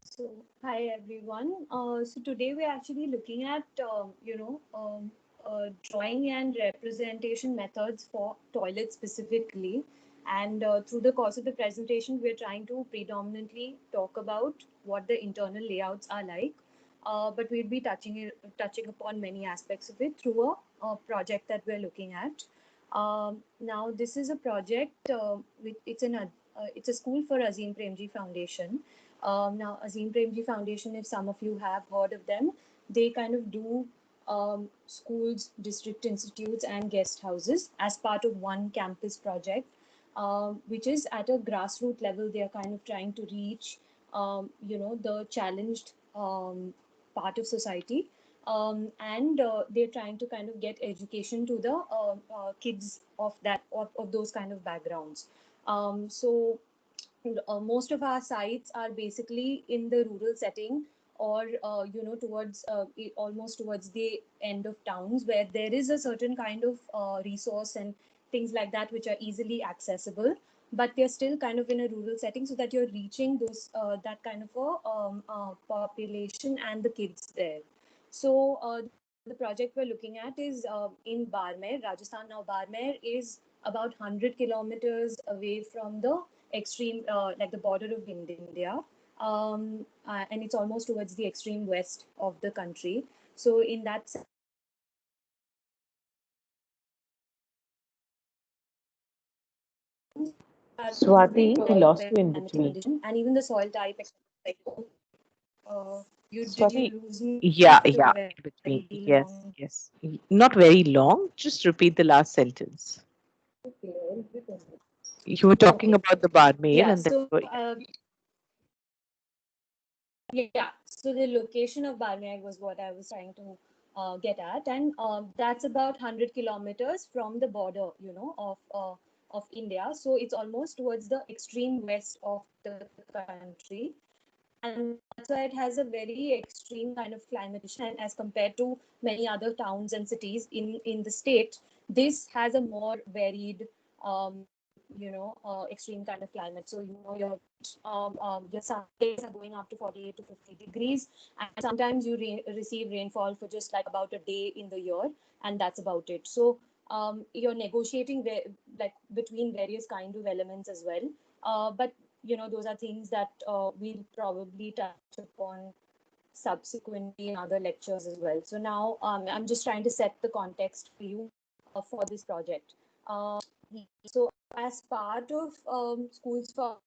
So, hi everyone. So today we're actually looking at drawing and representation methods for toilets specifically. And through the course of the presentation, we're trying to predominantly talk about what the internal layouts are like. But we'll be touching upon many aspects of it through a project that we're looking at. Now, this is a project. It's a school for Azim Premji Foundation. Now, Azim Premji Foundation, if some of you have heard of them, they kind of do schools, district institutes, and guest houses as part of one campus project, which is at a grassroots level. They are kind of trying to reach, the challenged part of society. And they're trying to kind of get education to the kids of those kind of backgrounds. So most of our sites are basically in the rural setting, or towards almost towards the end of towns, where there is a certain kind of resource and things like that which are easily accessible, but they're still kind of in a rural setting, so that you're reaching those that kind of a population and the kids there. So the project we're looking at is in Barmer, Rajasthan. Now, Barmer is about 100 kilometers away from the extreme, like the border of India, and it's almost towards the extreme west of the country. So, in that sense, Swati, we lost you in climatic between. condition, and even the soil type, like, did you Swati, lose me yeah, after yeah, a in between. very Yes, long? yes. Not very long. Just repeat the last sentence. You were talking Okay, about the barmaid yeah. and then So, you were, yeah, so the location of Balmain was what I was trying to get at, and that's about 100 kilometers from the border, of India. So it's almost towards the extreme west of the country, and that's why it has a very extreme kind of climate condition. And as compared to many other towns and cities in the state, this has a more varied, extreme kind of climate. So your sun days are going up to 48 to 50 degrees, and sometimes you receive rainfall for just like about a day in the year, and that's about it. So you're negotiating like between various kind of elements as well. But those are things that we'll probably touch upon subsequently in other lectures as well. So now I'm just trying to set the context for you for this project. So as part of schools for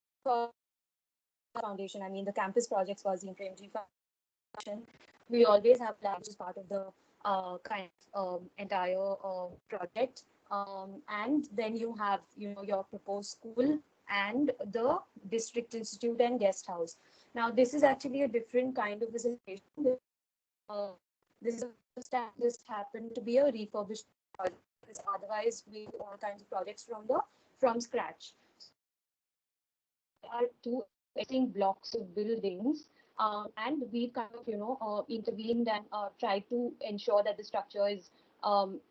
foundation, I mean the campus projects for Azim Premji Foundation, we always have labs as part of the kind of entire project. And then you have your proposed school and the district institute and guest house. Now this is actually a different kind of a situation. uh, this is this happened to be a refurbished project. Otherwise we do all kinds of projects from scratch. Are two existing blocks of buildings, and we kind of intervened and tried to ensure that the structure is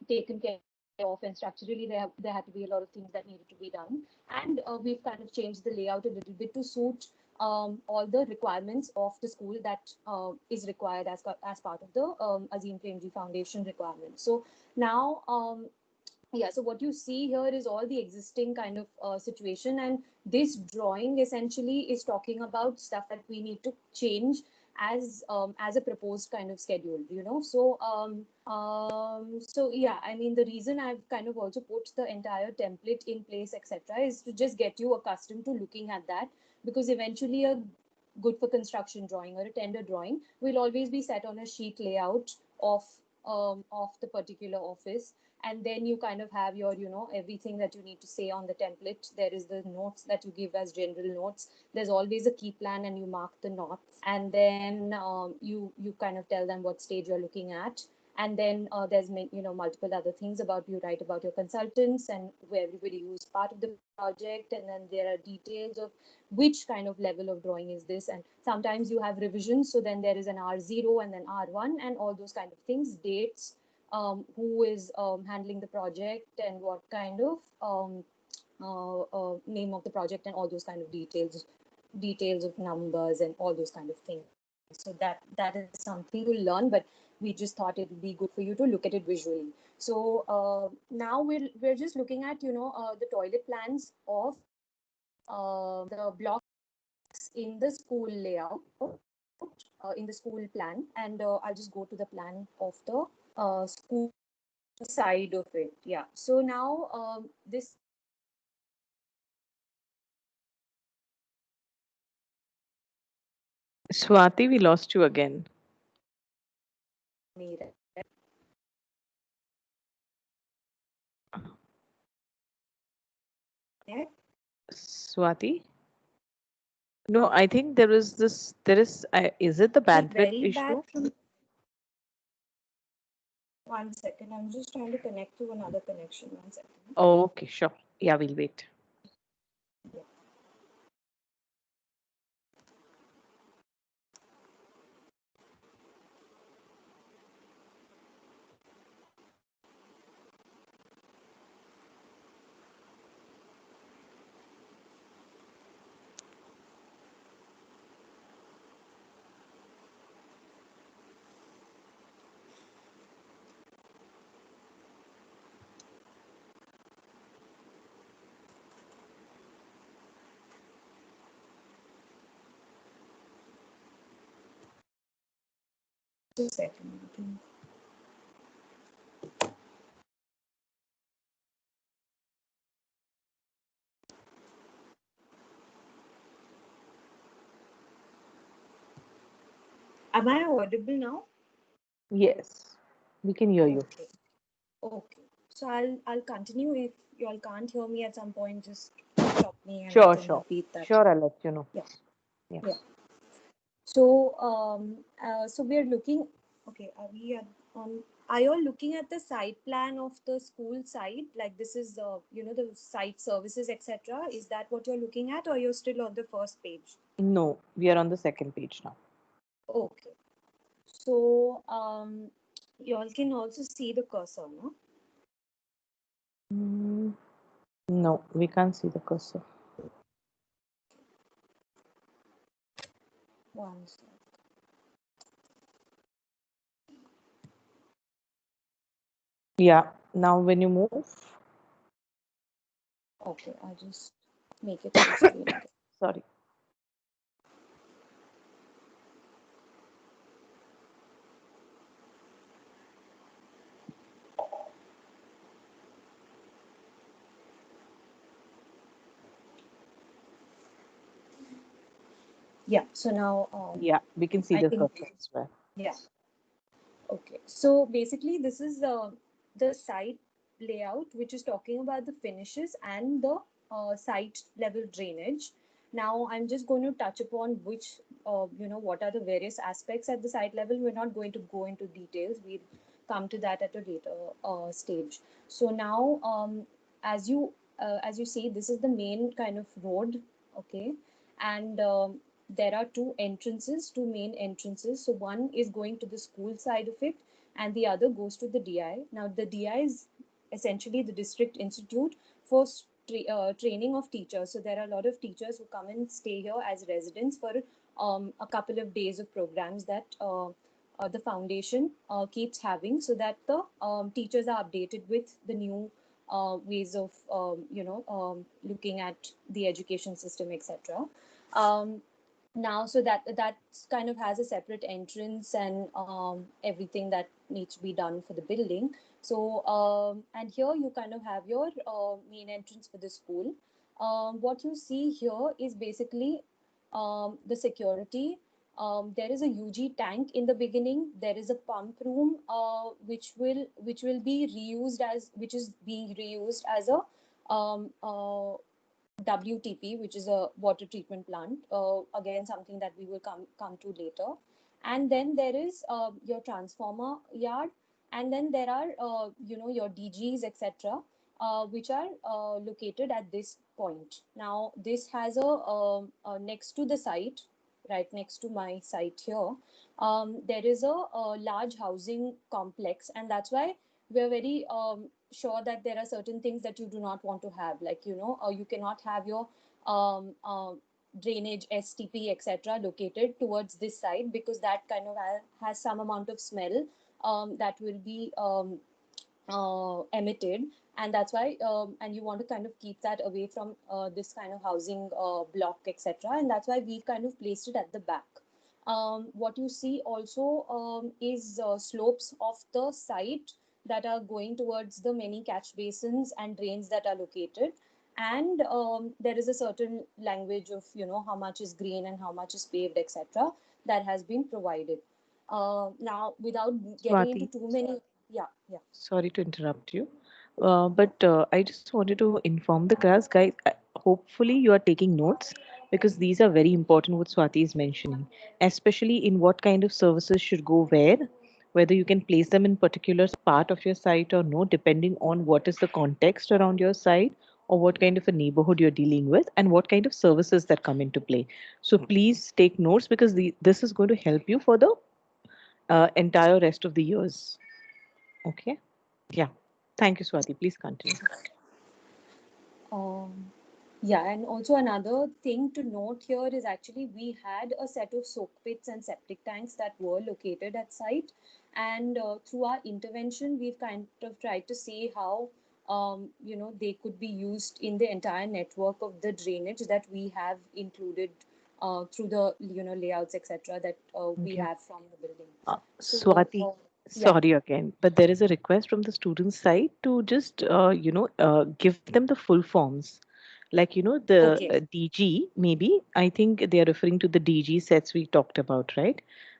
taken care of, and structurally there had to be a lot of things that needed to be done, and we've kind of changed the layout a little bit to suit all the requirements of the school that is required as part of the Azim Premji Foundation requirements. So now yeah, so what you see here is all the existing kind of situation, and this drawing essentially is talking about stuff that we need to change as a proposed kind of schedule, so yeah, I mean the reason I've kind of also put the entire template in place, etc., is to just get you accustomed to looking at that, because eventually a good for construction drawing or a tender drawing will always be set on a sheet layout of the particular office, and then you kind of have your everything that you need to say on the template. There is the notes that you give as general notes. There's always a key plan, and you mark the notes, and then you kind of tell them what stage you're looking at. And then there's multiple other things about, you write about your consultants and where everybody who's part of the project, and then there are details of which kind of level of drawing is this, and sometimes you have revisions, so then there is an R0 and then R1 and all those kind of things, dates, who is handling the project, and what kind of name of the project, and all those kind of details details of numbers and all those kind of things. So that is something you'll learn, but we just thought it would be good for you to look at it visually. So now we're just looking at the toilet plans of the blocks in the school layout, in the school plan, and I'll just go to the plan of the school side of it. Yeah. So now this Swati, we lost you again. me, right? Yeah. Swati? No, I think there is this, there is it the Is it bandwidth very bad issue? from 1 second? I'm just trying to connect to another connection. 1 second. Oh, okay, sure. Yeah, we'll wait. Yeah. Just a second. I think. Am I audible now? Yes, we can hear you. Okay. Okay. So I'll continue. If you all can't hear me at some point, just stop me and I Sure, can sure. repeat that. Sure, I'll let you know. Yeah. Yeah. Yeah. So so we're looking. Okay. Are we at are you all looking at the site plan of the school site? Like this is the site services, etc. Is that what you're looking at, or you're still on the first page? No, we are on the second page now. Okay. So you all can also see the cursor, no? Mm, no, we can't see the cursor. One sec. Yeah, now when you move, Okay, I'll just make it full screen again. sorry. Yeah. So now Yeah, we can see I the think cursor as well. yeah. Okay. So basically, this is the site layout, which is talking about the finishes and the site level drainage. Now, I'm just going to touch upon which, what are the various aspects at the site level. We're not going to go into details. We'll come to that at a later stage. So now, as you see, this is the main kind of road, okay, and there are two main entrances. So one is going to the school side of it, and the other goes to the DI. Now, the DI is essentially the District Institute for training of teachers. So there are a lot of teachers who come and stay here as residents for a couple of days of programs that the foundation keeps having, so that the teachers are updated with the new ways of looking at the education system, etc. Now, so that kind of has a separate entrance and everything that needs to be done for the building. So and here you kind of have your main entrance for the school. What you see here is basically the security. There is a UG tank in the beginning. There is a pump room which will be reused as which is being reused as a WTP, which is a water treatment plant. Again, something that we will come to later. And then there is your transformer yard, and then there are your DGs, etc., which are located at this point. Now, this has next to the site, right next to my site here. There is a large housing complex, and that's why we're very sure that there are certain things that you do not want to have, like you cannot have your um, uh, drainage, STP, etc., located towards this side, because that kind of has some amount of smell that will be emitted, and that's why and you want to kind of keep that away from this kind of housing block, etc., and that's why we've kind of placed it at the back. What you see also is slopes of the site that are going towards the many catch basins and drains that are located, and there is a certain language of, you know, how much is green and how much is paved, etc., that has been provided. Now, without getting into Swati, too many, yeah, yeah. sorry to interrupt you, but I just wanted to inform the class, guys. Hopefully, you are taking notes because these are very important. What Swati is mentioning, especially in what kind of services should go where, whether you can place them in particular part of your site or no, depending on what is the context around your site or what kind of a neighborhood you're dealing with and what kind of services that come into play. So please take notes because this is going to help you for the entire rest of the years. Okay. Yeah. Thank you, Swati. Please continue. Um, yeah, and also another thing to note here is actually we had a set of soak pits and septic tanks that were located at site, and through our intervention, we've kind of tried to see how you know, they could be used in the entire network of the drainage that we have included through the, you know, layouts, etc., that we Yeah. have from the building. So Swati, yeah, sorry again, but there is a request from the student side to just, give them the full forms. Like, the okay, DG, maybe, I think they are referring to the DG sets we talked about, right?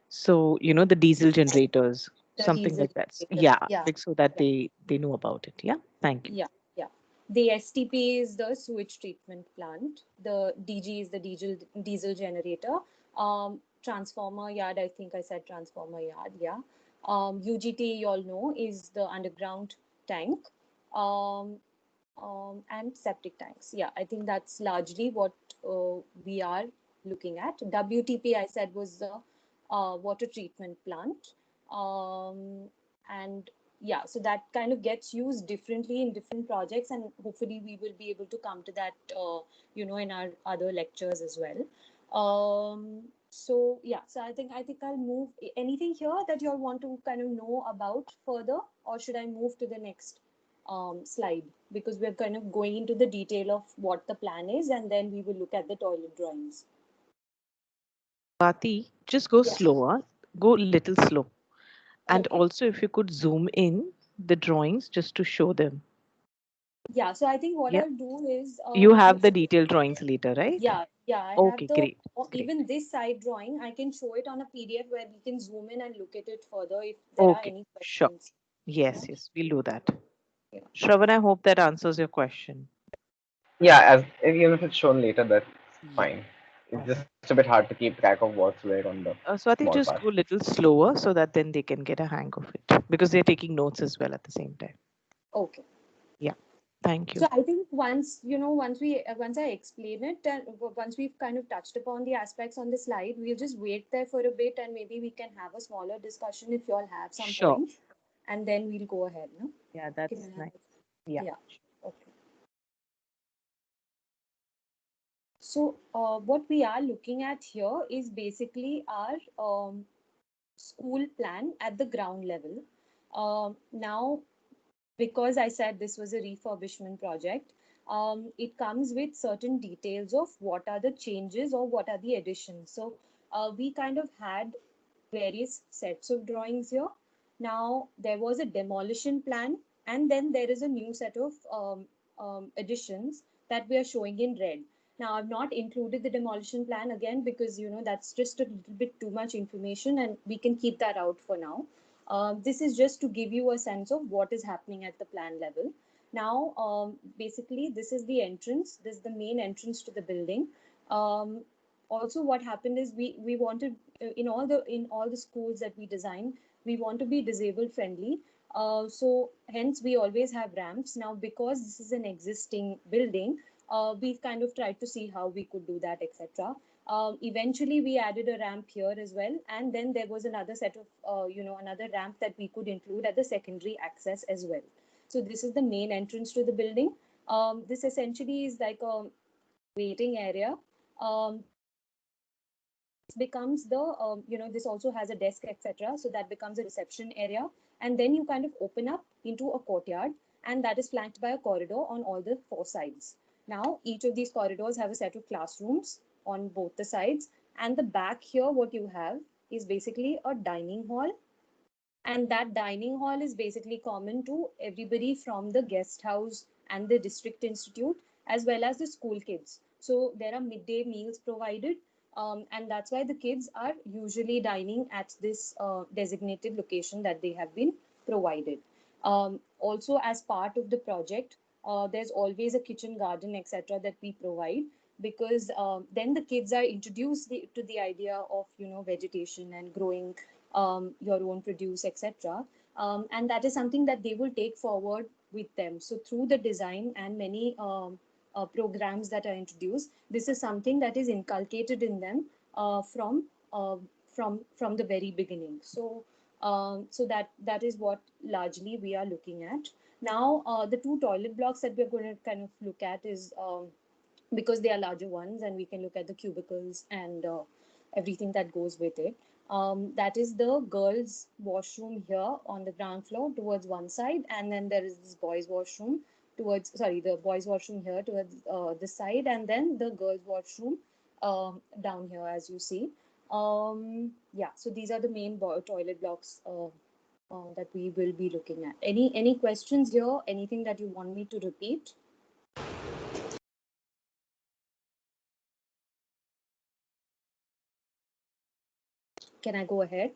So, the diesel generators, the something diesel like that. generator, Yeah, yeah. like so that Yeah. they know about it. Yeah. Thank you. Yeah, yeah. The STP is the sewage treatment plant. The DG is the diesel generator. Transformer yard, I think I said transformer yard, yeah. UGT, you all know, is the underground tank. Um, and septic tanks. Yeah, I think that's largely what we are looking at. WTP, I said, was the water treatment plant. And yeah, so that kind of gets used differently in different projects, and hopefully we will be able to come to that, you know, in our other lectures as well. So yeah, so I think I'll move. Anything here that you all want to kind of know about further, or should I move to the next slide, because we're kind of going into the detail of what the plan is, and then we will look at the toilet drawings. Swati, just go Yeah. slower, go little slow. And Okay. also, if you could zoom in the drawings just to show them. Yeah. So I think what Yeah. I'll do is, You have the detailed drawings later, right? yeah, yeah, I have Okay, the, great. or Great. even this side drawing, I can show it on a PDF where we can zoom in and look at it further if there are Okay, any sure. questions. Yeah. Yes, yes, we'll do that. Yeah. Shravan, I hope that answers your question. Yeah, as even if it's shown later, that's Yeah. fine. It's just a bit hard to keep track of what's where on the So I think small just part. go a little slower so that then they can get a hang of it because they're taking notes as well at the same time. Okay. Yeah. Thank So you. I think once, you know, once I explain it, and once we've kind of touched upon the aspects on the slide, we'll just wait there for a bit, and maybe we can have a smaller discussion if you all have some Sure. points, and then we'll go ahead. No? Yeah, Can that's I have nice. it? Yeah. Yeah. Okay. So what we are looking at here is basically our school plan at the ground level. Now, because I said this was a refurbishment project, it comes with certain details of what are the changes or what are the additions. So we kind of had various sets of drawings here. Now there was a demolition plan, and then there is a new set of additions that we are showing in red. Now I've not included the demolition plan again because, you know, that's just a little bit too much information, and we can keep that out for now. This is just to give you a sense of what is happening at the plan level. Now, basically, this is the entrance. This is the main entrance to the building. Um, Also, what happened is we wanted, in all the schools that we design, we want to be disabled friendly. So hence we always have ramps. Now, because this is an existing building, we've kind of tried to see how we could do that, etc. Eventually, we added a ramp here as well, and then there was another set of, another ramp that we could include at the secondary access as well. So this is the main entrance to the building. This essentially is like a waiting area Um, becomes the this also has a desk, etc., so that becomes a reception area, and then you kind of open up into a courtyard, and that is flanked by a corridor on all the four sides. Now each of these corridors have a set of classrooms on both the sides, and the back here what you have is basically a dining hall, and that dining hall is basically common to everybody from the guest house and the district institute as well as the school kids. So there are midday meals provided, and that's why the kids are usually dining at this designated location that they have been provided. Also, as part of the project, there's always a kitchen garden, etc., that we provide, because then the kids are introduced to the idea of vegetation and growing your own produce, etc. And that is something that they will take forward with them. So through the design and many programs that are introduced, this is something that is inculcated in them uh, from the very beginning. So so that is what largely we are looking at. Now the two toilet blocks that we're going to kind of look at is because they are larger ones, and we can look at the cubicles and everything that goes with it. That is the girls' washroom here on the ground floor towards one side, and then there is this boys' washroom towards, sorry, the boys' washroom here towards this side, and then the girls' washroom down here, as you see. Yeah, so these are the main toilet blocks that we will be looking at. Any questions here? Anything that you want me to repeat? Can I go ahead?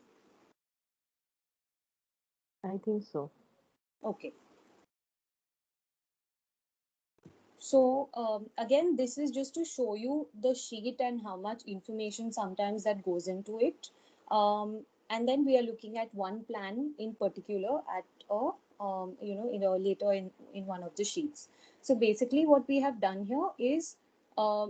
I think so. Okay. So again, this is just to show you the sheet and how much information sometimes that goes into it. And then we are looking at one plan in particular at a later in one of the sheets. So basically, what we have done here is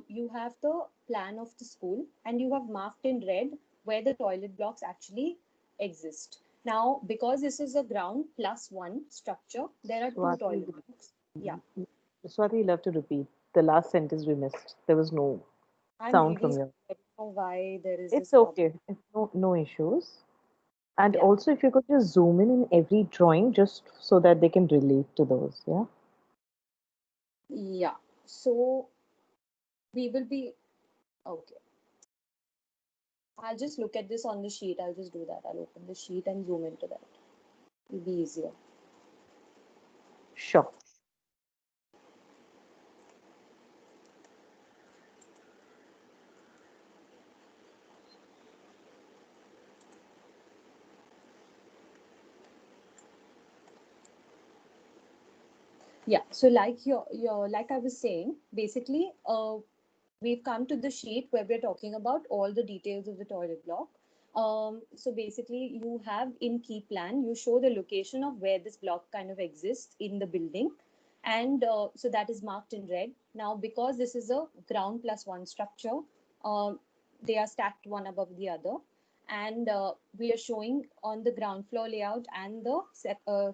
you have the plan of the school, and you have marked in red where the toilet blocks actually exist. Now, because this is a ground plus one structure, there are two Swati, toilet blocks. Yeah. Swati, you love to repeat. The last sentence we missed. There was no I'm sound really from sorry. you. I don't know why there is this It's problem. okay. It's no issues. And Yeah. also, if you could just zoom in every drawing, just so that they can relate to those. Yeah. Yeah. So we will be okay. I'll just look at this on the sheet. I'll just do that. I'll open the sheet and zoom into that. It'll be easier. Sure. Yeah. So like like I was saying, basically, we've come to the sheet where we're talking about all the details of the toilet block. So basically, you have in key plan, you show the location of where this block kind of exists in the building. And so that is marked in red. Now, because this is a ground plus one structure, um, they are stacked one above the other. And we are showing on the ground floor layout and the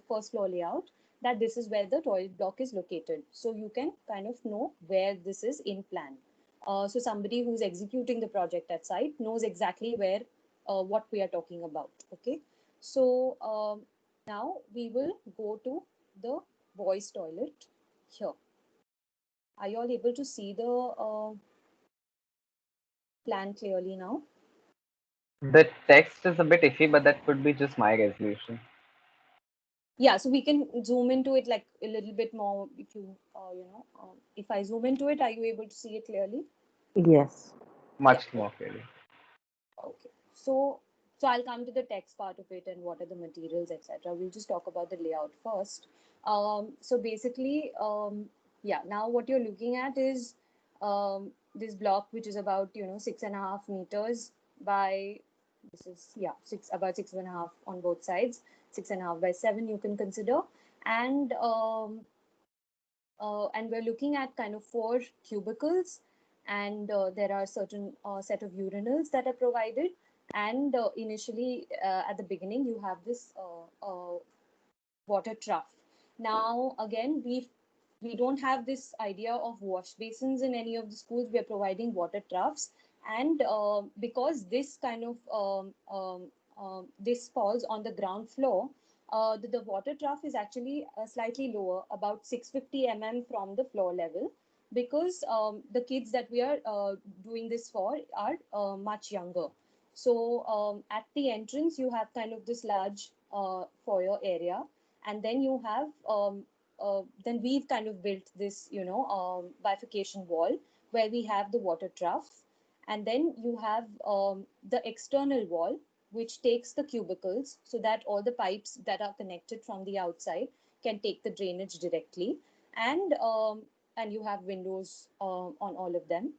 first floor layout that this is where the toilet block is located. So you can kind of know where this is in plan. So somebody who's executing the project at site knows exactly where what we are talking about. Okay. So now we will go to the boys toilet here. Are you all able to see the plan clearly now? The text is a bit iffy, but that could be just my resolution. Yeah, so we can zoom into it like a little bit more if you if I zoom into it, are you able to see it clearly? Yes. Yeah. Much more clearly. Okay. So I'll come to the text part of it and what are the materials, etc. We'll just talk about the layout first. So basically, yeah, now what you're looking at is this block, which is about 6.5 meters by, this is, yeah, about 6.5 on both sides, 6.5 by 7 you can consider. And we're looking at kind of four cubicles, and there are certain set of urinals that are provided. And initially, at the beginning, you have this water trough. Now, again, we don't have this idea of wash basins in any of the schools. We are providing water troughs, and because this kind of this falls on the ground floor, the water trough is actually slightly lower, about 650 from the floor level, because the kids that we are doing this for are much younger. So at the entrance, you have kind of this large foyer area, and then you have then we've kind of built this, bifurcation wall where we have the water trough, and then you have the external wall which takes the cubicles so that all the pipes that are connected from the outside can take the drainage directly, and you have windows on all of them,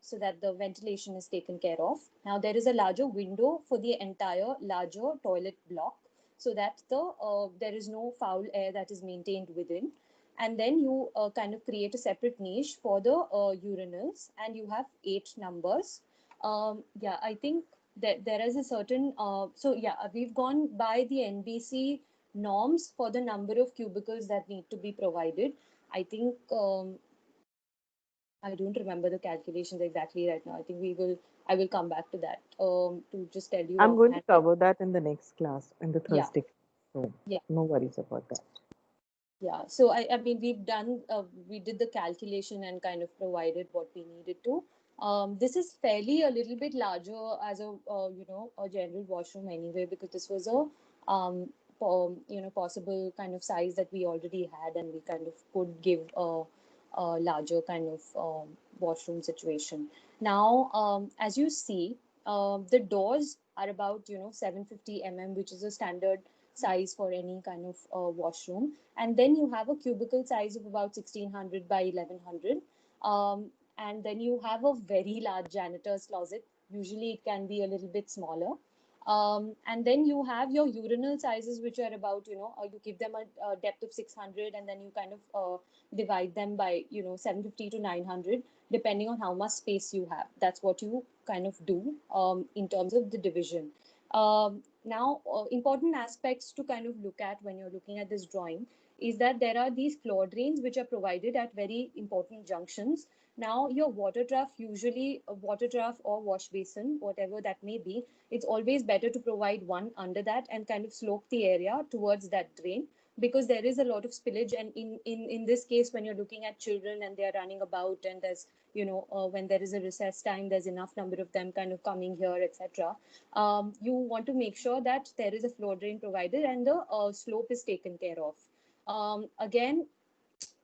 so that the ventilation is taken care of. Now there is a larger window for the entire larger toilet block, so that there is no foul air that is maintained within. And then you kind of create a separate niche for the urinals, and you have 8 numbers. Yeah, I think that there is a certain so yeah, we've gone by the NBC norms for the number of cubicles that need to be provided. I think I don't remember the calculations exactly right now. I will come back to that to just tell you I'm going to offhand. cover that in the next class, in the Yeah, Thursday. So yeah. no worries about that. Yeah, so I mean, we did the calculation and kind of provided what we needed to. This is fairly a little bit larger as a general washroom anyway, because this was a, possible kind of size that we already had, and we kind of could give a larger kind of washroom situation. Now, as you see, the doors are about, 750 which is a standard size for any kind of washroom, and then you have a cubicle size of about 1600 by 1100, and then you have a very large janitor's closet. Usually it can be a little bit smaller, and then you have your urinal sizes, which are about, you give them a depth of 600, and then you kind of divide them by, 750 to 900, depending on how much space you have. That's what you kind of do in terms of the division. Now, important aspects to kind of look at when you're looking at this drawing is that there are these floor drains which are provided at very important junctions. Now, your water trough, usually a water trough or wash basin, whatever that may be, it's always better to provide one under that and kind of slope the area towards that drain, because there is a lot of spillage. And in this case, when you're looking at children and they're running about, and there's, when there is a recess time, there's enough number of them kind of coming here, etc. You want to make sure that there is a floor drain provided and the slope is taken care of. Again,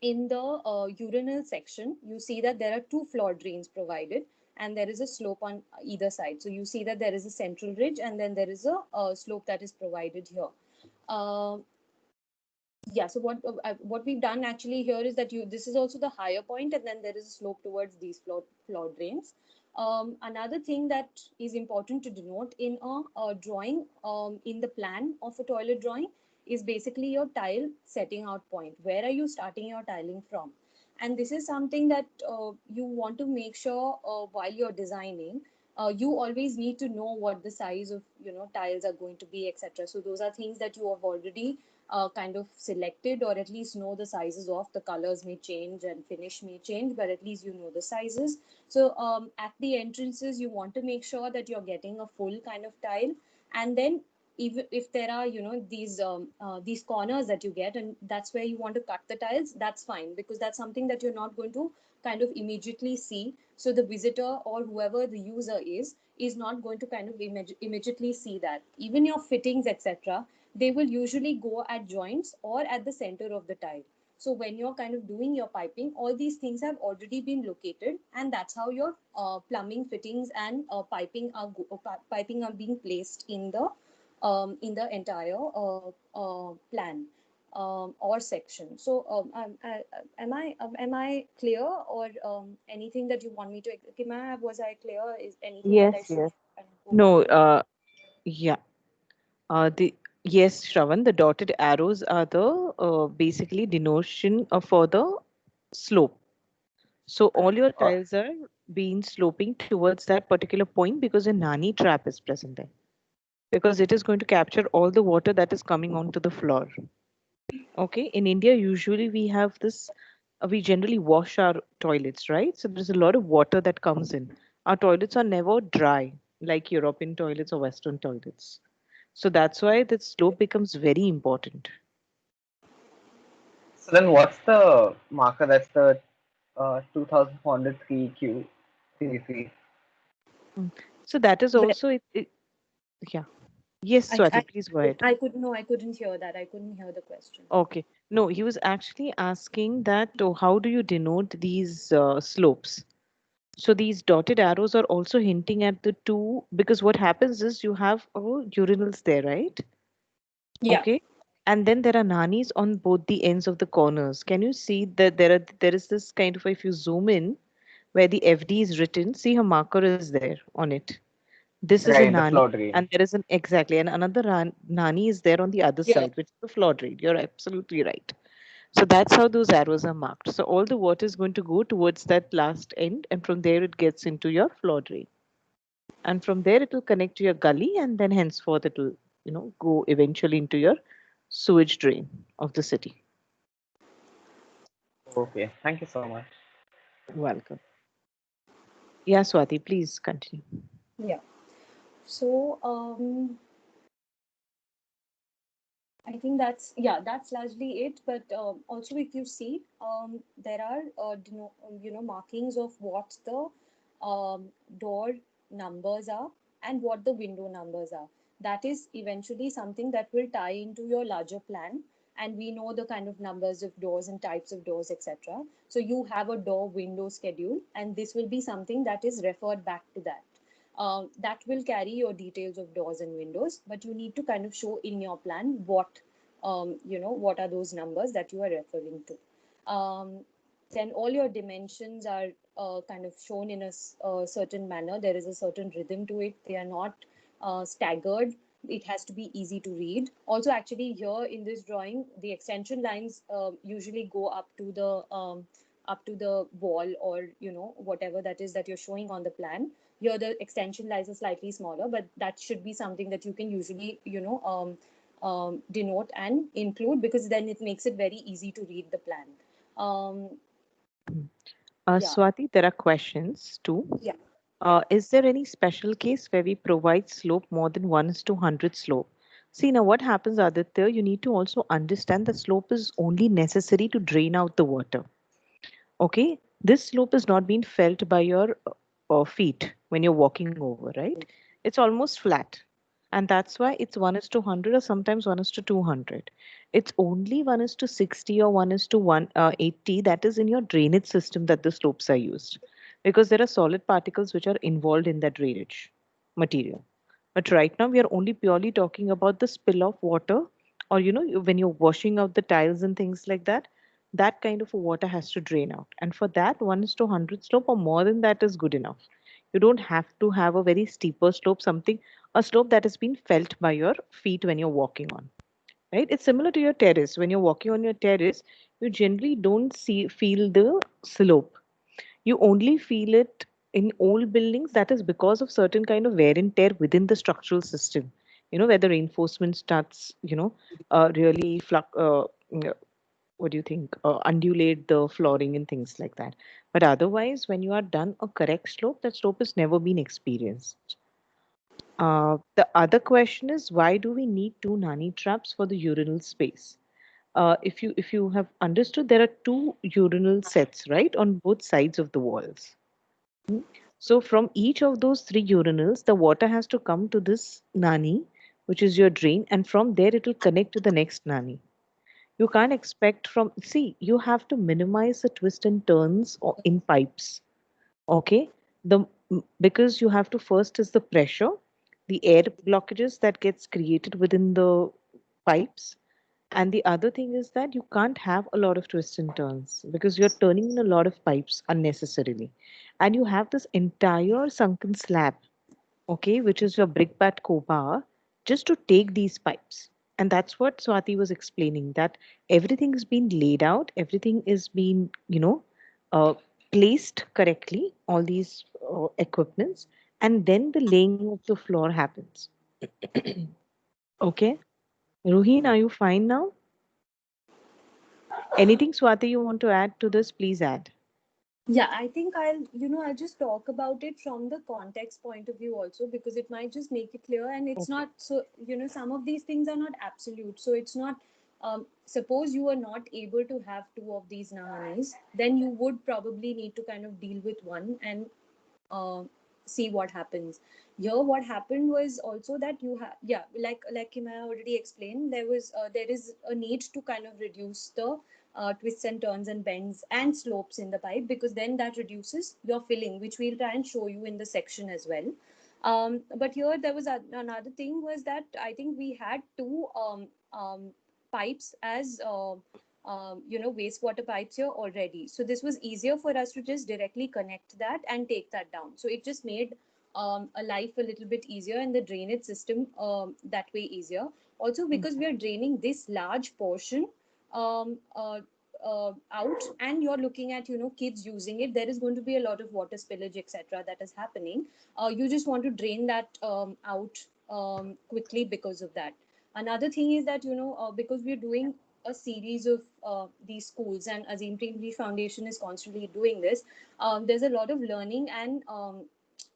in the urinal section, you see that there are 2 floor drains provided, and there is a slope on either side. So you see that there is a central ridge, and then there is a slope that is provided here. Uh, yeah, so what we've done actually here is that this is also the higher point, and then there is a slope towards these floor drains. Another thing that is important to denote in a drawing, in the plan of a toilet drawing, is basically your tile setting out point. Where are you starting your tiling from? And this is something that you want to make sure while you're designing. You always need to know what the size of, tiles are going to be, etc. So those are things that you have already kind of selected, or at least know the sizes of. The colors may change and finish may change, but at least you know the sizes. So at the entrances, you want to make sure that you're getting a full kind of tile. And then even if there are, these corners that you get, and that's where you want to cut the tiles, that's fine, because that's something that you're not going to kind of immediately see. So the visitor or whoever the user is not going to kind of immediately see that. Even your fittings, etc., they will usually go at joints or at the center of the tile. So when you're kind of doing your piping, all these things have already been located, and that's how your plumbing fittings and piping are being placed in the entire plan or section. So am I clear, or anything that you want me to? Kima, was I clear? Is anything that I Yes, should yes. go back No, to? yeah. The Yes, Shravan, the dotted arrows are the basically denotion for the slope. So all your Uh, tiles are being sloping towards that particular point because a nani trap is present there. Because it is going to capture all the water that is coming onto the floor. Okay, in India, usually we have this, we generally wash our toilets, right? So there's a lot of water that comes in. Our toilets are never dry like European toilets or Western toilets. So that's why the slope becomes very important. So then what's the marker? That's the 2403 Q CC. Mm. So that is Where also yeah. Yes, I, I Swati, please go ahead. I could no, I couldn't hear that. I couldn't hear the question. Okay. No, he was actually asking that how do you denote these slopes? So these dotted arrows are also hinting at the two, because what happens is you have urinals there, right? Yeah. Okay. And then there are nanis on both the ends of the corners. Can you see that there is this kind of, if you zoom in where the FD is written, see her marker is there on it. This is a Right, the nani, floor and drain. there is an exactly, and another nani is there on the other Yeah. side, which is the floor drain. You're absolutely right. So that's how those arrows are marked. So all the water is going to go towards that last end, and from there it gets into your floor drain. And from there it will connect to your gully, and then henceforth it will, go eventually into your sewage drain of the city. Okay, thank you so much. Welcome. Yeah, Swati, please continue. Yeah. So I think that's yeah, that's largely it. But also, if you see, there are markings of what the door numbers are and what the window numbers are. That is eventually something that will tie into your larger plan. And we know the kind of numbers of doors and types of doors, etc. So you have a door window schedule, and this will be something that is referred back to that. That will carry your details of doors and windows, but you need to kind of show in your plan what are those numbers that you are referring to. Then all your dimensions are kind of shown in a certain manner. There is a certain rhythm to it. They are not staggered. It has to be easy to read. Also, actually, here in this drawing, the extension lines usually go up to the wall, or whatever that is that you're showing on the plan. Here the extension lines are slightly smaller, but that should be something that you can usually denote and include, because then it makes it very easy to read the plan. um, yeah. Swati, there are questions too. Yeah. Is there any special case where we provide slope more than 1 is to 100 slope? See, now what happens, Aditya, you need to also understand that slope is only necessary to drain out the water. Okay, this slope is not being felt by your feet when you're walking over, right? It's almost flat, and that's why it's 1 is to 100 or sometimes 1 is to 200. It's only 1 is to 60 or 1 is to 180 that is in your drainage system that the slopes are used, because there are solid particles which are involved in that drainage material. But right now we are only purely talking about the spill of water, or when you're washing out the tiles and things like that, that kind of a water has to drain out. And for that, 1 is to 100 slope or more than that is good enough. You don't have to have a very steeper slope, something, a slope that has been felt by your feet when you're walking on. Right? It's similar to your terrace. When you're walking on your terrace, you generally don't feel the slope. You only feel it in old buildings. That is because of certain kind of wear and tear within the structural system. Where the reinforcement starts, really what do you think, undulate the flooring and things like that. But otherwise, when you are done a correct slope, that slope has never been experienced. The other question is, why do we need two nani traps for the urinal space? If you have understood, there are two urinal sets, right, on both sides of the walls. Mm. So from each of those three urinals, the water has to come to this nani, which is your drain, and from there it will connect to the next nani. You can't expect from, see, you have to minimize the twist and turns in pipes. Okay. Because you have to, first is the pressure, the air blockages that gets created within the pipes. And the other thing is that you can't have a lot of twists and turns because you're turning in a lot of pipes unnecessarily. And you have this entire sunken slab, okay, which is your brick bat cobar, just to take these pipes. And that's what Swati was explaining, that everything is being laid out, everything is being, uh, placed correctly, all these equipments, and then the laying of the floor happens. Okay. Ruhin, are you fine now? Anything, Swati, you want to add to this? Please add. Yeah, I think I'll just talk about it from the context point of view also, because it might just make it clear. And it's Okay. not so, some of these things are not absolute. So it's not, suppose you are not able to have two of these nahanis, then you would probably need to kind of deal with one and uh, see what happens. Here what happened was also that you have, yeah, like Kimaya already explained, there is a need to kind of reduce the twists and turns and bends and slopes in the pipe, because then that reduces your filling, which we'll try and show you in the section as well. But here there was another thing was that I think we had two pipes as wastewater pipes here already. So this was easier for us to just directly connect that and take that down. So it just made a life a little bit easier, and the drainage system that way easier. Also, because we are draining this large portion um, uh, out, and you're looking at kids using it, there is going to be a lot of water spillage, etc., that is happening. You just want to drain that out quickly because of that. Another thing is that because we're doing a series of these schools, and Azim Premji Foundation is constantly doing this. There's a lot of learning and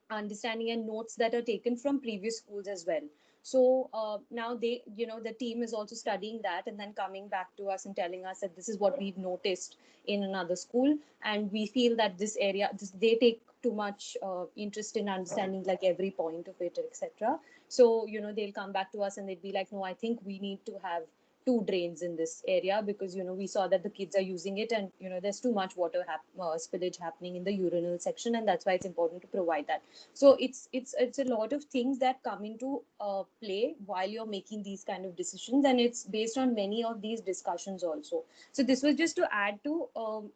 understanding and notes that are taken from previous schools as well. So now the team is also studying that and then coming back to us and telling us that this is what we've noticed in another school, and we feel that they take too much interest in understanding like every point of it, etc. So they'll come back to us and they'd be like, no, I think we need to have two drains in this area, because we saw that the kids are using it, and there's too much water spillage happening in the urinal section, and that's why it's important to provide that. So it's a lot of things that come into play while you're making these kind of decisions, and it's based on many of these discussions also. So this was just to add to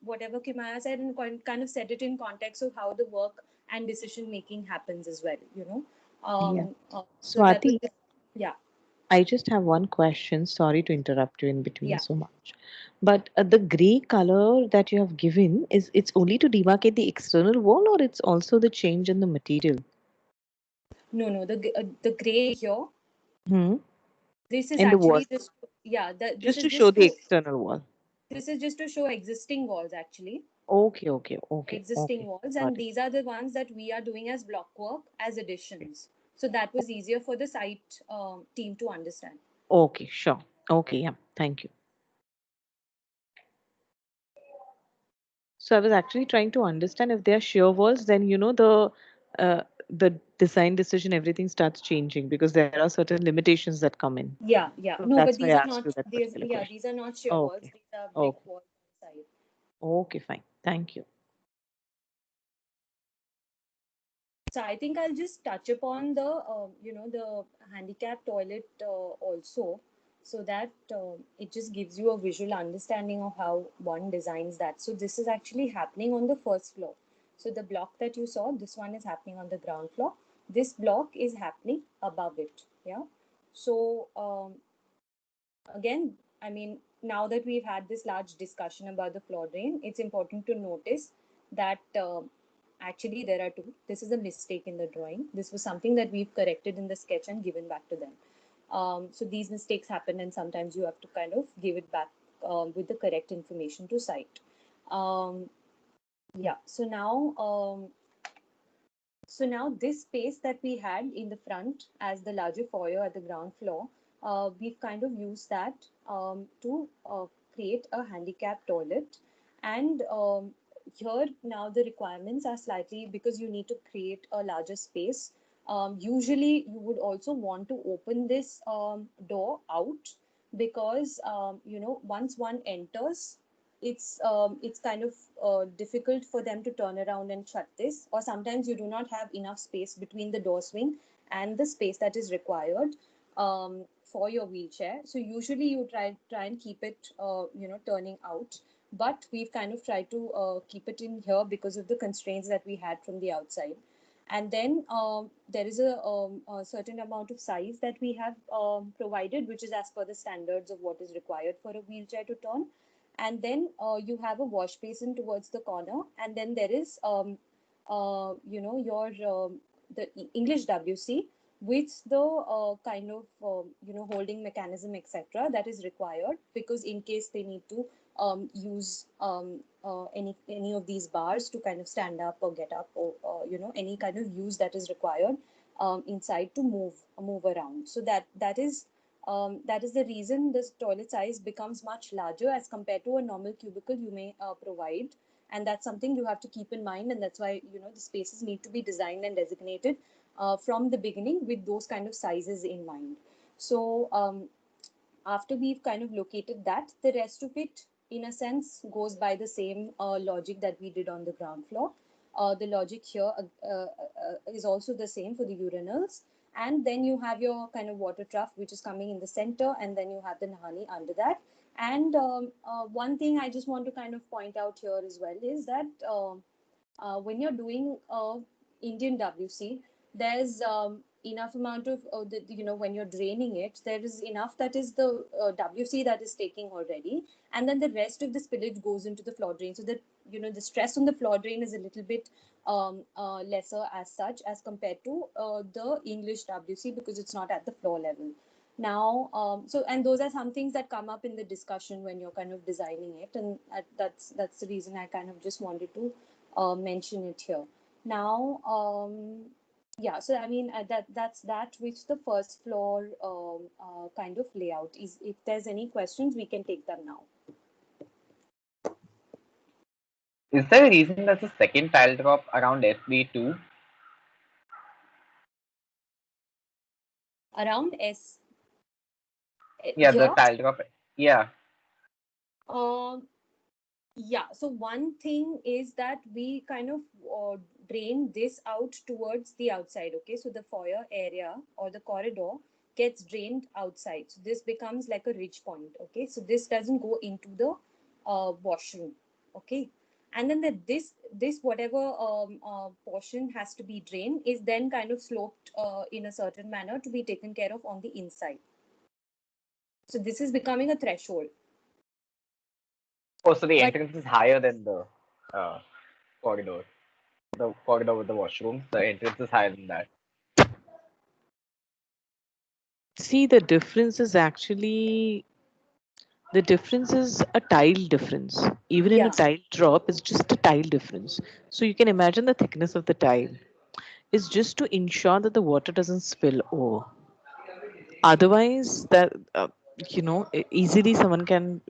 whatever Kimaya said, and kind of set it in context of how the work and decision making happens as well. Yeah. So that was Swati, just, yeah. I just have one question. Sorry to interrupt you in between Yeah. so much. But the gray color that you have given it's only to demarcate the external wall, or it's also the change in the material? No, the gray here. Hmm. This is In the wall, actually just, yeah. This just to is show just the to external wall. show existing walls actually, Okay, okay, okay, existing okay. walls, Got and it. these are the ones that we are doing as block work as additions. So that was easier for the site team to understand. Okay, sure. Okay, yeah. Thank you. So I was actually trying to understand if they are shear walls, then the design decision, everything starts changing because there are certain limitations that come in. Yeah. So No, but that's why these I are asked not you that particular question. these are not sheer walls. Okay. These are brick Okay. walls inside. Okay, fine. Thank you. So I think I'll just touch upon the handicap toilet also, so that it just gives you a visual understanding of how one designs that. So this is actually happening on the first floor. So the block that you saw, this one is happening on the ground floor. This block is happening above it. Yeah. So again, I mean, now that we've had this large discussion about the floor drain, it's important to notice that actually there are two. This is a mistake in the drawing. This was something that we've corrected in the sketch and given back to them. So these mistakes happen, and sometimes you have to kind of give it back with the correct information to site. Um, yeah. So now this space that we had in the front as the larger foyer at the ground floor, we've kind of used that to create a handicap toilet. And here now the requirements are slightly, because you need to create a larger space. Usually you would also want to open this door out, because once one enters, it's kind of difficult for them to turn around and shut this, or sometimes you do not have enough space between the door swing and the space that is required for your wheelchair. So usually you try and keep it turning out, but we've kind of tried to keep it in here because of the constraints that we had from the outside. And then there is a certain amount of size that we have provided, which is as per the standards of what is required for a wheelchair to turn. And then you have a wash basin towards the corner, and then there is your the English WC, with the kind of holding mechanism, etc., that is required, because in case they need to use any of these bars to kind of stand up or get up, or any kind of use that is required inside to move around. So that is the reason this toilet size becomes much larger as compared to a normal cubicle you may provide. And that's something you have to keep in mind, and that's why the spaces need to be designed and designated from the beginning with those kind of sizes in mind. So after we've kind of located that, the rest of it, in a sense, goes by the same logic that we did on the ground floor. The logic here is also the same for the urinals. And then you have your kind of water trough, which is coming in the center, and then you have the Nahani under that. And one thing I just want to kind of point out here as well is that when you're doing Indian WC, there's enough amount of when you're draining it, there is enough that is the WC that is taking already, and then the rest of the spillage goes into the floor drain, so that the stress on the floor drain is a little bit lesser as such as compared to the English WC, because it's not at the floor level. Now and those are some things that come up in the discussion when you're kind of designing it, and that's the reason I kind of just wanted to mention it here. Now, yeah, so I mean that's that with the first floor kind of layout. Is if there's any questions, we can take them now. Is there a reason there's a second tile drop around SB2? Around Yeah, the here. tile drop. Yeah. Um, Yeah, so one thing is that we kind of drain this out towards the outside. Okay, so the foyer area or the corridor gets drained outside. So this becomes like a ridge point. Okay, so this doesn't go into the washroom. Okay, and then this whatever portion has to be drained is then kind of sloped in a certain manner to be taken care of on the inside. So this is becoming a threshold. Oh, so the But entrance is higher than the uh, corridor. The corridor with the washroom. The entrance is higher than that. See, the difference is a tile difference. Even in a yeah, tile drop, it's just a tile difference. So you can imagine the thickness of the tile is just to ensure that the water doesn't spill over. Otherwise, that easily someone can.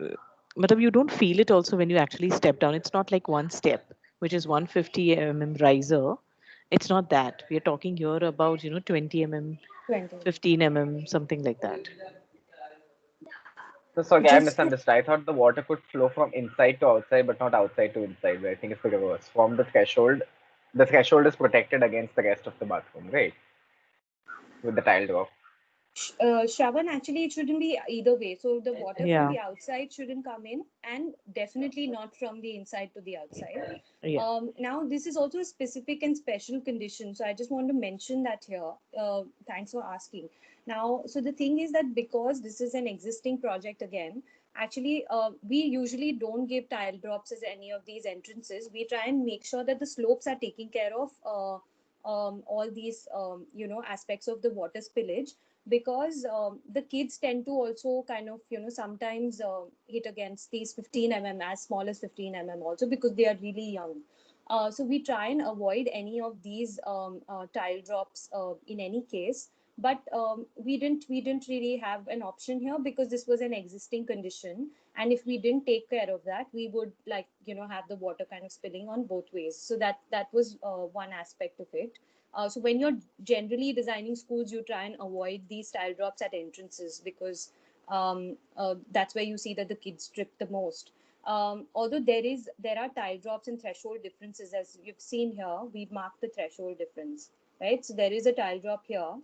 But you don't feel it also when you actually step down. It's not like one step, which is 150 riser. It's not that. We are talking here about 20 mm, 20. 15 something like that. So sorry, I Just to, misunderstood. I thought the water could flow from inside to outside, but not outside to inside. But I think it's the reverse. From the threshold is protected against the rest of the bathroom, right? With the tile drop. Shravan, actually, it shouldn't be either way. So the water from Yeah, the outside shouldn't come in, and definitely not from the inside to the outside. yeah. Now, this is also a specific and special condition. So I just want to mention that here. Thanks for asking. Now, so the thing is that because this is an existing project again, actually, we usually don't give tile drops as any of these entrances. We try and make sure that the slopes are taking care of all these, aspects of the water spillage, because the kids tend to also kind of sometimes hit against these 15 as small as 15 also, because they are really young. So we try and avoid any of these tile drops in any case. But we didn't really have an option here, because this was an existing condition, and if we didn't take care of that, we would have the water kind of spilling on both ways. So that was one aspect of it. So when you're generally designing schools, you try and avoid these tile drops at entrances, because that's where you see that the kids trip the most. Although there are tile drops and threshold differences, as you've seen here, we've marked the threshold difference, right? So there is a tile drop here,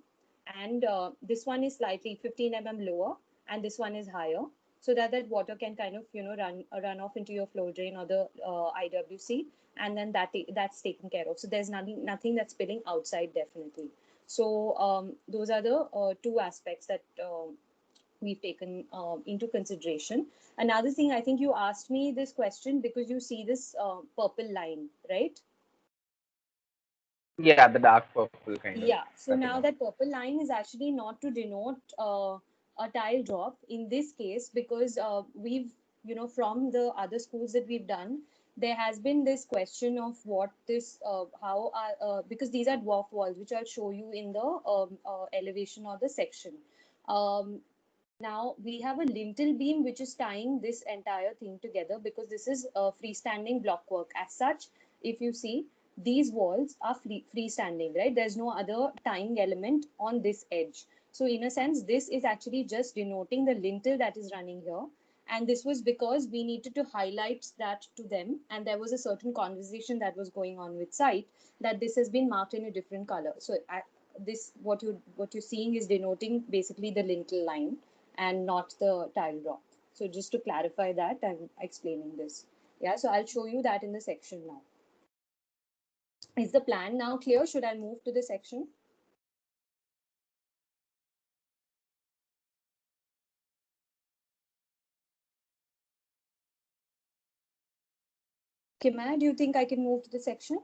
and this one is slightly 15 lower, and this one is higher, so that water can kind of run off into your flow drain or the IWC, and then that's taken care of. So there's nothing that's spilling outside, definitely. So those are the two aspects that we've taken into consideration. Another thing, I think you asked me this question because you see this purple line, right? Yeah, the dark purple kind of Yeah, so cutting now off. that purple line is actually not to denote a tile drop in this case, because we've, from the other schools that we've done, there has been this question of what this, how are, because these are dwarf walls, which I'll show you in the elevation or the section. Um, Now we have a lintel beam which is tying this entire thing together, because this is a freestanding block work. As such, if you see, these walls are freestanding, right? There's no other tying element on this edge. So in a sense, this is actually just denoting the lintel that is running here. And this was because we needed to highlight that to them. And there was a certain conversation that was going on with site that this has been marked in a different color. So this, what you're seeing is denoting basically the lintel line and not the tile drop. So just to clarify that, I'm explaining this. Yeah, so I'll show you that in the section now. Is the plan now clear? Should I move to the section? Kimai, do you think I can move to the section?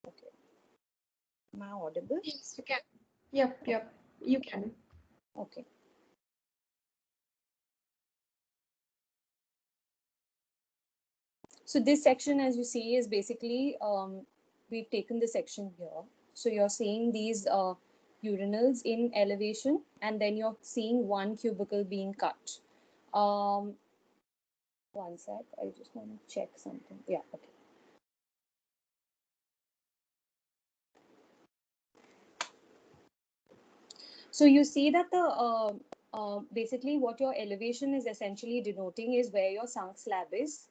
Okay. Am I audible? Yes, you can. Yep, you can. Okay. So this section, as you see, is basically, we've taken the section here. So you're seeing these urinals in elevation, and then you're seeing one cubicle being cut. Um, One sec, I just want to check something. Yeah, okay. So you see that the basically what your elevation is essentially denoting is where your sunk slab is,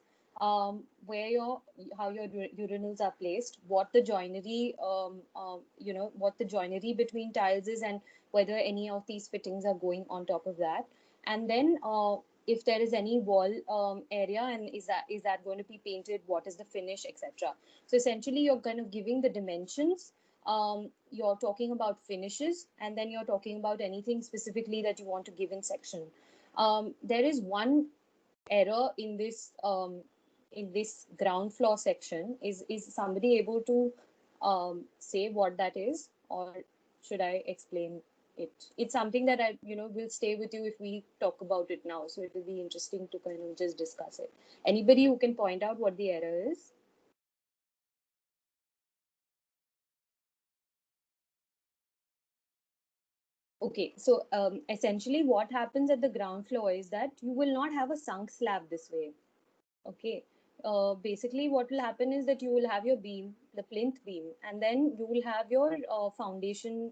where your how your urinals are placed, what the joinery, what the joinery between tiles is, and whether any of these fittings are going on top of that, and then if there is any wall area, and is that going to be painted, what is the finish, etc. So essentially you're kind of giving the dimensions, you're talking about finishes, and then you're talking about anything specifically that you want to give in section. There is one error in this ground floor section. Is somebody able to say what that is, or should I explain it? It's something that I will stay with you if we talk about it now. So it will be interesting to kind of just discuss it. Anybody who can point out what the error is? Okay, so essentially what happens at the ground floor is that you will not have a sunk slab this way. Okay. Basically, what will happen is that you will have your beam, the plinth beam, and then you will have your foundation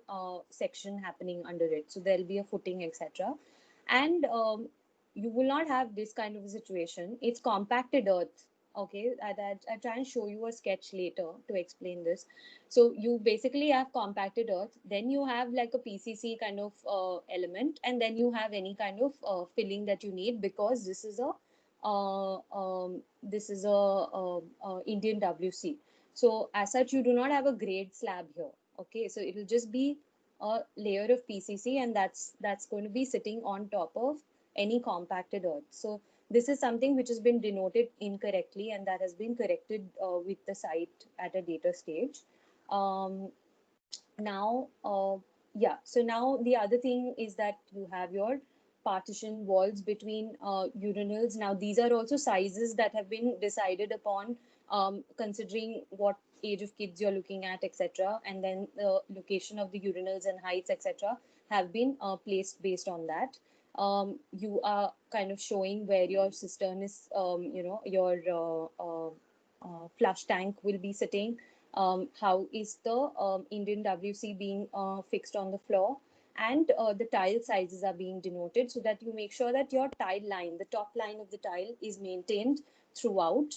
section happening under it. So there'll be a footing, etc. And you will not have this kind of a situation. It's compacted earth. Okay, I try and show you a sketch later to explain this. So you basically have compacted earth, then you have like a PCC kind of element, and then you have any kind of filling that you need, because this is a Indian WC. So as such, you do not have a grade slab here. Okay, so it will just be a layer of PCC, and that's going to be sitting on top of any compacted earth. So this is something which has been denoted incorrectly, and that has been corrected with the site at a later stage. Um, Now, yeah, so now the other thing is that you have your partition walls between urinals. Now these are also sizes that have been decided upon, considering what age of kids you're looking at, etc., and then the location of the urinals and heights, etc., have been placed based on that. You are kind of showing where your cistern is, your flush tank will be sitting, how is the Indian WC being fixed on the floor, and the tile sizes are being denoted, so that you make sure that your tile line, the top line of the tile, is maintained throughout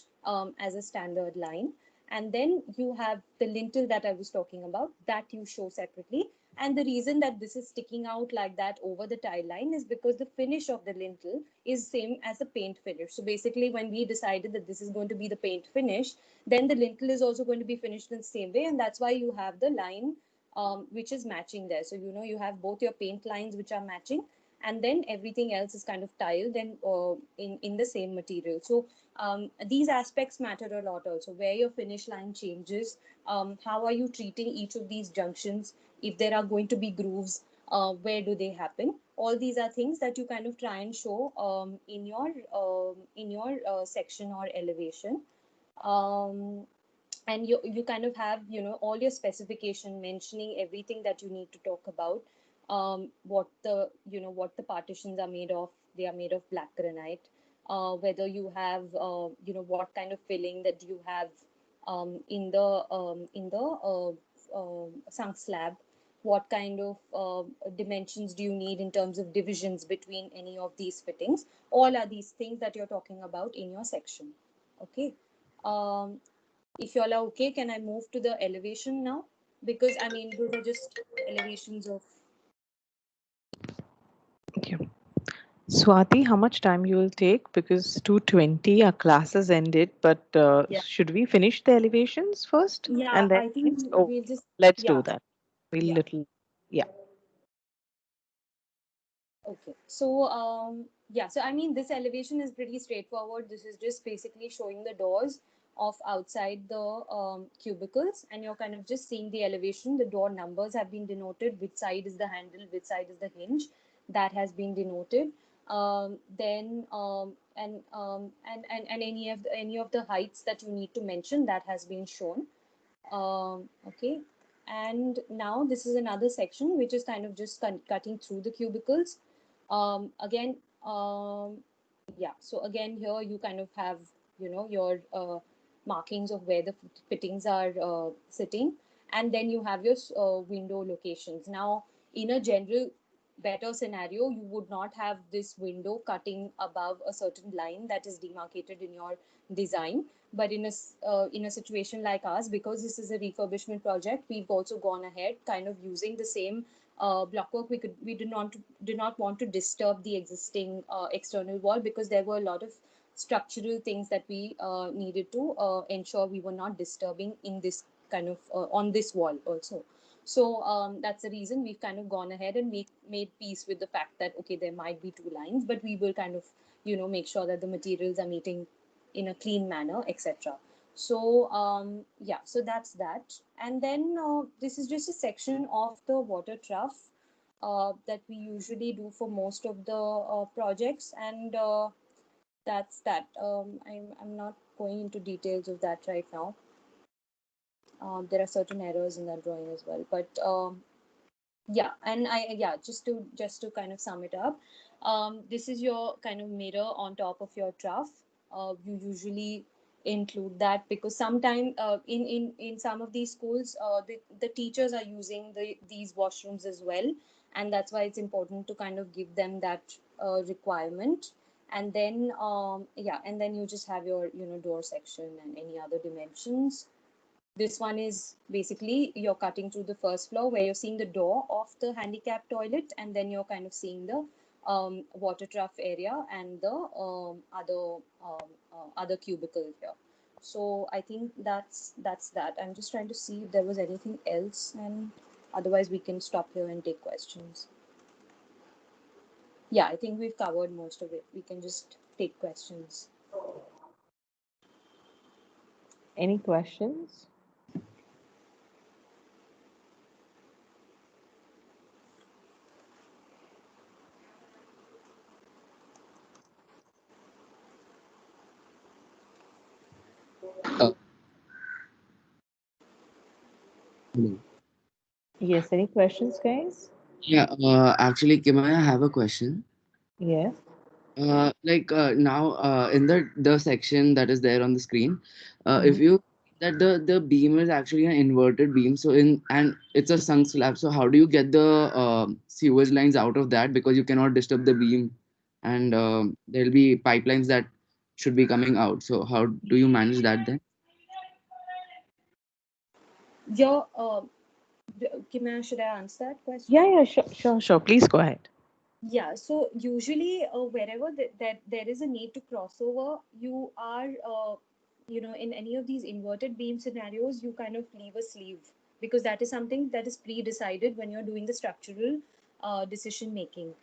as a standard line. And then you have the lintel that I was talking about, that you show separately. And the reason that this is sticking out like that over the tile line is because the finish of the lintel is same as the paint finish. So basically, when we decided that this is going to be the paint finish, then the lintel is also going to be finished in the same way, and that's why you have the line which is matching there. So you have both your paint lines which are matching, and then everything else is kind of tiled and in the same material. So These aspects matter a lot also, where your finish line changes, how are you treating each of these junctions, if there are going to be grooves, where do they happen. All these are things that you kind of try and show in your section or elevation. um, and you kind of have, you know, all your specification mentioning everything that you need to talk about. What the, you know, what the partitions are made of. They are made of black granite. Whether you have, you know, what kind of filling that you have in the sunk slab. What kind of dimensions do you need in terms of divisions between any of these fittings. All are these things that you're talking about in your section. Okay. um, if you all are okay, can I move to the elevation now? Because I mean, those are just elevations of. Okay. Swati, how much time you will take? Because 2:20 our class has ended, but Yeah. should we finish the elevations first Yeah, and then I think next? Oh, we'll just. let's do Yeah. that. We'll Yeah. little, yeah. Okay. So, yeah. So, I mean, this elevation is pretty straightforward. This is just basically showing the doors of outside the cubicles, and you're kind of just seeing the elevation. The door numbers have been denoted. Which side is the handle? Which side is the hinge? That has been denoted. Then, and any of the heights that you need to mention, that has been shown. Okay. And now this is another section which is kind of just cutting through the cubicles. Again, yeah. So again, here you kind of have, you know, your markings of where the fittings are sitting, and then you have your window locations. Now, in a general better scenario, you would not have this window cutting above a certain line that is demarcated in your design. But in a situation like ours, because this is a refurbishment project, we've also gone ahead kind of using the same blockwork. We did not want to disturb the existing external wall, because there were a lot of structural things that we needed to ensure we were not disturbing in this kind of on this wall also. So that's the reason we've kind of gone ahead and made peace with the fact that okay, there might be two lines, but we will kind of, you know, make sure that the materials are meeting in a clean manner, etc. So yeah, so that's that. And then this is just a section of the water trough that we usually do for most of the projects, and that's that. I'm not going into details of that right now. There are certain errors in that drawing as well, but yeah. And yeah, just to kind of sum it up, this is your kind of mirror on top of your trough. You usually include that because sometimes in some of these schools, the teachers are using these washrooms as well, and that's why it's important to kind of give them that requirement. And then yeah, and then you just have your, you know, door section and any other dimensions. This one is basically you're cutting through the first floor where you're seeing the door of the handicap toilet, and then you're kind of seeing the water trough area and the other cubicle here. So I think that's that. I'm just trying to see if there was anything else, and otherwise we can stop here and take questions. Yeah, I think we've covered most of it. We can just take questions. Any questions? Uh, Hello. Yes, any questions, guys? Yeah, actually, Kimaya, I have a question. Yes. Now, in the section that is there on the screen, if Mhm. you that the beam is actually an inverted beam, so in and it's a sunk slab. So how do you get the sewage lines out of that? Because you cannot disturb the beam, and there'll be pipelines that should be coming out. So how do you manage that then? Your Kimya, should I answer that Yeah, question? yeah, sure, sure, sure. Please go ahead. Yeah, so usually wherever that there is a need to crossover, you are, you know, in any of these inverted beam scenarios, you kind of leave a sleeve because that is something that is pre-decided when you're doing the structural decision making.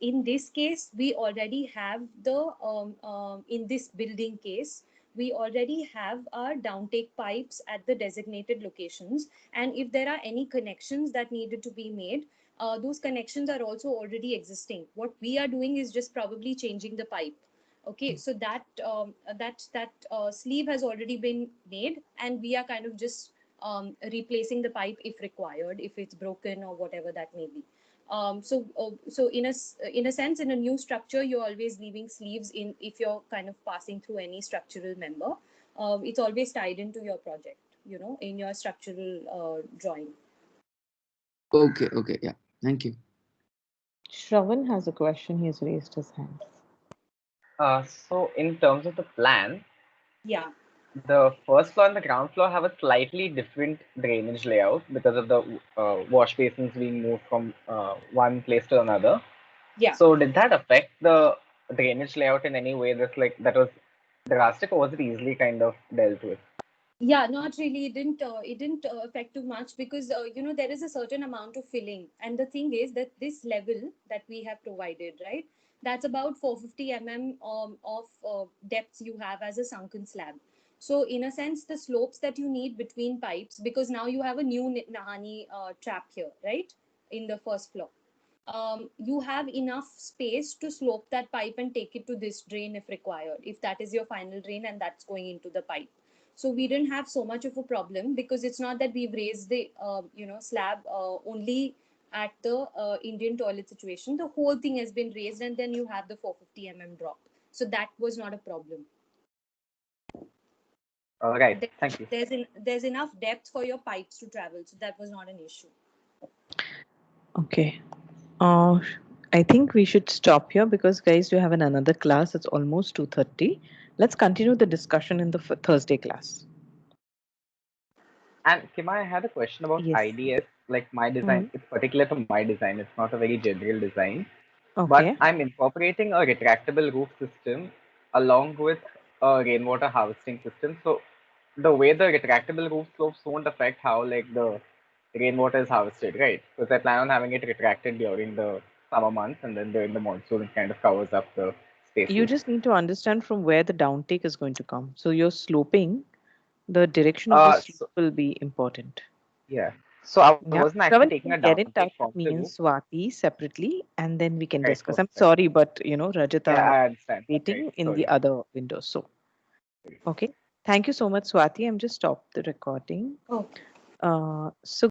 In this case, we already have in this building case, we already have our downtake pipes at the designated locations. And if there are any connections that needed to be made, those connections are also already existing. What we are doing is just probably changing the pipe. Okay, so that sleeve has already been made, and we are kind of just replacing the pipe if required, if it's broken or whatever that may be. So in a sense, in a new structure, you're always leaving sleeves in if you're kind of passing through any structural member. It's always tied into your project, in your structural drawing. Okay, okay, yeah. Thank you. Shravan has a question. He has raised his hand. So in terms of the plan, Yeah. the first floor and the ground floor have a slightly different drainage layout because of the wash basins being moved from one place to another. Yeah. So did that affect the drainage layout in any way that was drastic, or was it easily kind of dealt with? Yeah, not really. It didn't affect too much because there is a certain amount of filling, and the thing is that this level that we have provided, right, that's about 450 of depth you have as a sunken slab. So in a sense, the slopes that you need between pipes, because now you have a new Nahani trap here, right, in the first floor. You have enough space to slope that pipe and take it to this drain if required, if that is your final drain and that's going into the pipe. So we didn't have so much of a problem because it's not that we've raised the slab only at the Indian toilet situation. The whole thing has been raised, and then you have the 450 drop. So that was not a problem. All right, thank you. There's enough depth for your pipes to travel, so that was not an issue. Okay. I think we should stop here because, guys, you have another class. It's almost 2:30. Let's continue the discussion in the Thursday class. And Kima, I had a question about Yes. IDS. Like my design, Mm. it's particular to my design. It's not a very general design. But Okay. I'm incorporating a retractable roof system along with a rainwater harvesting system. So the way the retractable roof slopes won't affect how like the rainwater is harvested, right? Because I plan on having it retracted during the summer months, and then during the monsoon it kind of covers up the spaces. You just need to understand from where the downtake is going to come. So you're sloping, the direction of the slope will be important. Yeah. So I Yeah. wasn't actually Shravan, you taking can a get in downtake touch from with me the and roof. Swati separately, and then we can Right, discuss. cool. I'm sorry, but Rajata Yeah, I understand. waiting Right, in the sorry. other window. So, okay. Thank you so much, Swati. I'm just stopped the recording. Okay. So